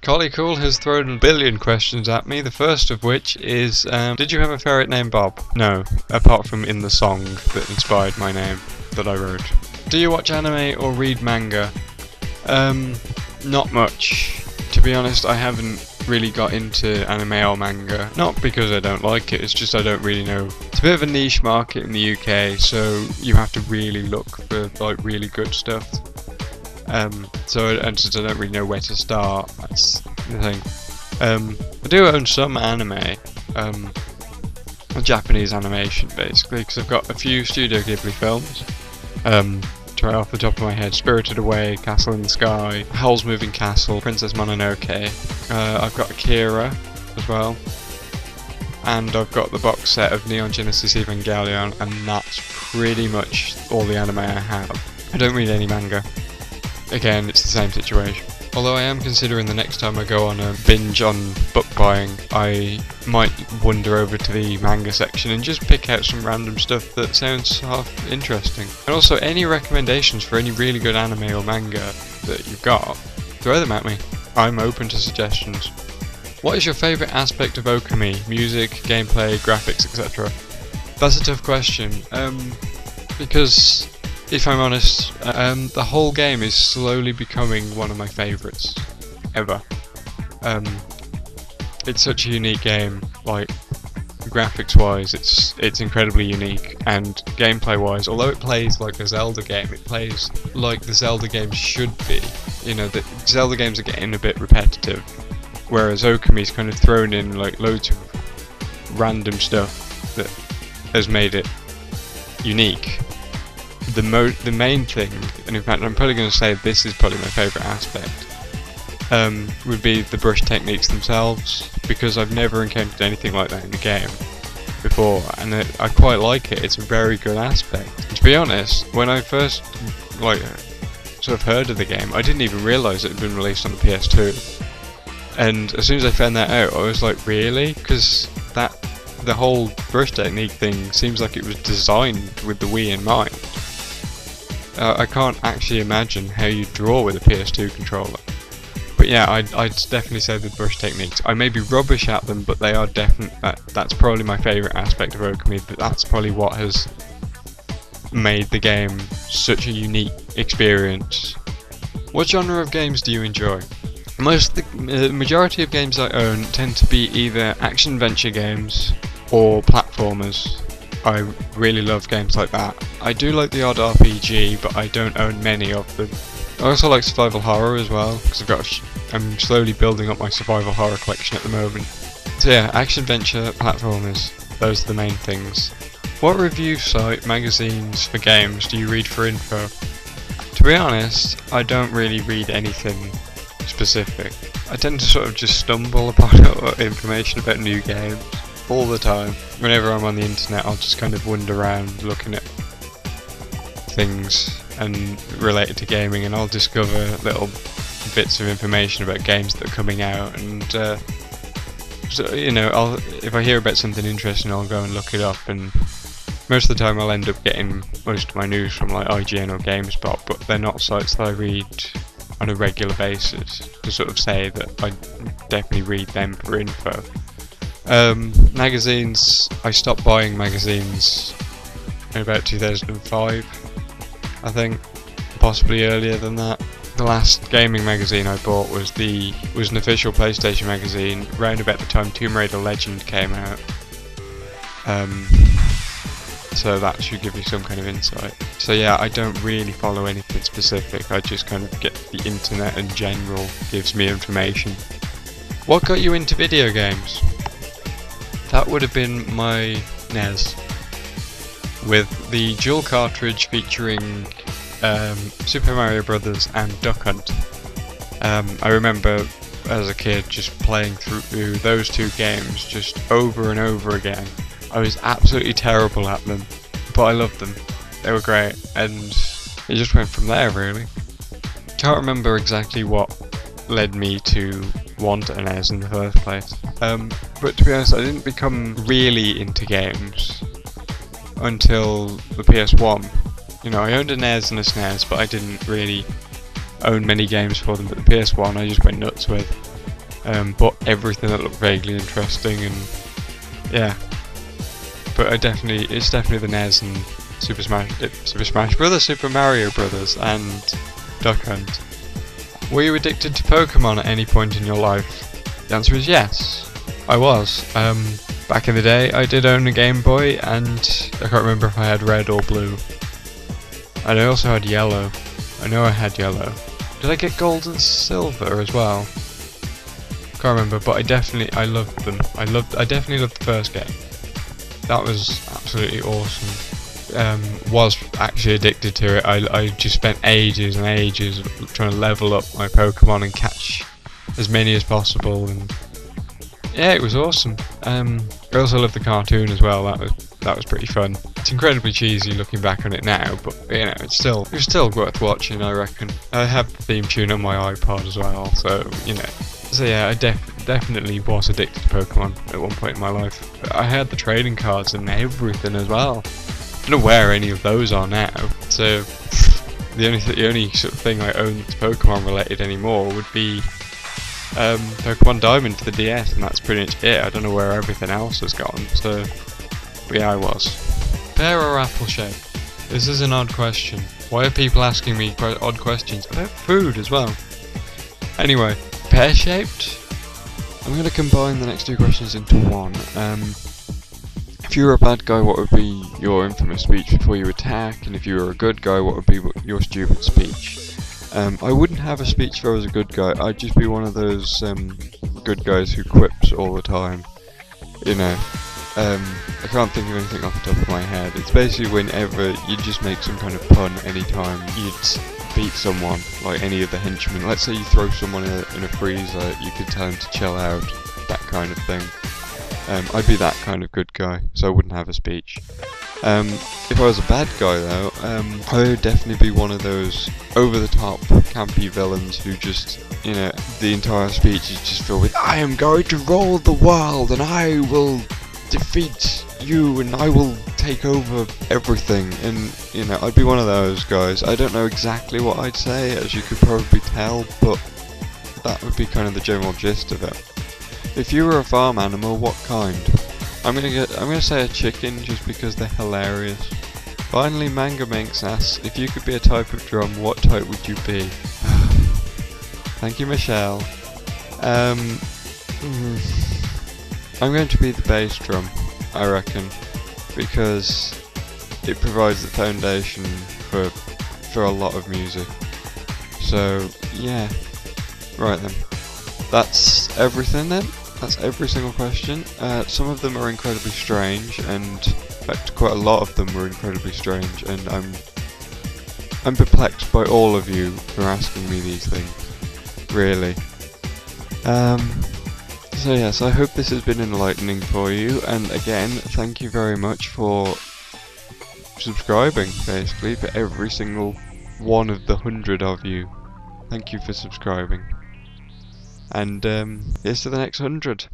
Collie Cool has thrown a billion questions at me, the first of which is, did you have a ferret named Bob? No, apart from in the song that inspired my name, that I wrote. Do you watch anime or read manga? Not much. To be honest, I haven't really got into anime or manga. Not because I don't like it, it's just I don't really know. It's a bit of a niche market in the UK, so you have to really look for like really good stuff. So I just don't really know where to start. That's the thing. I do own some anime, Japanese animation basically, because I've got a few Studio Ghibli films. Try off the top of my head: Spirited Away, Castle in the Sky, Howl's Moving Castle, Princess Mononoke. I've got Akira as well, and I've got the box set of Neon Genesis Evangelion, and that's pretty much all the anime I have. I don't read any manga. Again, it's the same situation. Although I am considering the next time I go on a binge on book buying, I might wander over to the manga section and just pick out some random stuff that sounds half interesting. And also, any recommendations for any really good anime or manga that you've got, throw them at me. I'm open to suggestions. What is your favourite aspect of Okami? Music, gameplay, graphics, etc.? That's a tough question, because if I'm honest, the whole game is slowly becoming one of my favourites ever. It's such a unique game, like graphics wise it's incredibly unique, and gameplay wise, although it plays like a Zelda game, it plays like the Zelda games should be. You know, the Zelda games are getting a bit repetitive, whereas Okami's kind of thrown in like loads of random stuff that has made it unique. The main thing, and in fact I'm probably going to say this is probably my favourite aspect, would be the brush techniques themselves, because I've never encountered anything like that in the game before, and I quite like it. It's a very good aspect. And to be honest, when I first sort of heard of the game, I didn't even realise it had been released on the PS2, and as soon as I found that out, I was like, really? Because the whole brush technique thing seems like it was designed with the Wii in mind. I can't actually imagine how you draw with a PS2 controller. But yeah, I'd definitely say the brush techniques. I may be rubbish at them, but they are that's probably my favourite aspect of Okami. That's probably what has made the game such a unique experience. What genre of games do you enjoy? The majority of games I own tend to be either action-adventure games or platformers. I really love games like that. I do like the odd RPG, but I don't own many of them. I also like survival horror as well, because I'm slowly building up my survival horror collection at the moment. So yeah, action-adventure, platformers, those are the main things. What review site, magazines for games do you read for info? To be honest, I don't really read anything specific. I tend to sort of just stumble upon information about new games all the time. Whenever I'm on the internet, I'll just kind of wander around looking at things and related to gaming, and I'll discover little bits of information about games that are coming out, and so, you know, if I hear about something interesting, I'll go and look it up, and most of the time I'll end up getting most of my news from like IGN or GameSpot, but they're not sites that I read on a regular basis to sort of say that I definitely read them for info. Magazines, I stopped buying magazines in about 2005, I think, possibly earlier than that. The last gaming magazine I bought was an official PlayStation magazine, around about the time Tomb Raider Legend came out. So that should give you some kind of insight. So yeah, I don't really follow anything specific, I just kind of get the internet in general gives me information. What got you into video games? That would have been my NES, with the dual cartridge featuring Super Mario Brothers and Duck Hunt. I remember as a kid just playing through those two games just over and over again. I was absolutely terrible at them, but I loved them. They were great, and it just went from there really. Can't remember exactly what led me to want an NES in the first place. But to be honest, I didn't become really into games until the PS1. You know, I owned a NES and a SNES, but I didn't really own many games for them. But the PS1 I just went nuts with. but everything that looked vaguely interesting, and yeah. But it's definitely the NES and Super Smash Brothers, Super Mario Brothers, and Duck Hunt. Were you addicted to Pokemon at any point in your life? The answer is yes, I was. Back in the day, I did own a Game Boy, and I can't remember if I had red or blue. And I also had yellow. I know I had yellow. Did I get gold and silver as well? Can't remember, but I loved them. I definitely loved the first game. That was absolutely awesome. Was actually addicted to it. I just spent ages and ages trying to level up my Pokemon and catch as many as possible, and yeah, it was awesome. I also loved the cartoon as well. That was pretty fun. It's incredibly cheesy looking back on it now, but you know, it's still worth watching, I reckon. I have the theme tune on my iPod as well, so you know. So yeah, I definitely was addicted to Pokemon at one point in my life. I had the trading cards and everything as well. I don't know where any of those are now. So the only sort of thing I own that's Pokemon related anymore would be Pokemon Diamond for the DS, and that's pretty much it. I don't know where everything else has gone. So but yeah, I was. Pear or apple shape? This is an odd question. Why are people asking me odd questions about food as well? Anyway. Pear-shaped? I'm going to combine the next two questions into one. If you were a bad guy, what would be your infamous speech before you attack? And if you were a good guy, what would be your stupid speech? I wouldn't have a speech if I was a good guy. I'd just be one of those good guys who quips all the time. You know, I can't think of anything off the top of my head. It's basically whenever you just make some kind of pun anytime you'd beat someone, like any of the henchmen. Let's say you throw someone in a freezer, you could tell him to chill out, that kind of thing. I'd be that kind of good guy, so I wouldn't have a speech. If I was a bad guy though, I would definitely be one of those over-the-top campy villains who just, you know, the entire speech is just filled with, I am going to rule the world and I will defeat you and I will take over everything, and you know, I'd be one of those guys. I don't know exactly what I'd say, as you could probably tell, but that would be kind of the general gist of it. If you were a farm animal, what kind? I'm gonna say a chicken just because they're hilarious. Finally, Manga Minx asks, if you could be a type of drum, what type would you be? Thank you, Michelle. I'm going to be the bass drum, I reckon, because it provides the foundation for a lot of music. So yeah, right then. That's everything then. That's every single question. Some of them are incredibly strange, and in fact quite a lot of them were incredibly strange, and I'm perplexed by all of you for asking me these things, really. So yes, I hope this has been enlightening for you, and again, thank you very much for subscribing, basically, for every single one of the 100 of you. Thank you for subscribing. And here's to the next 100.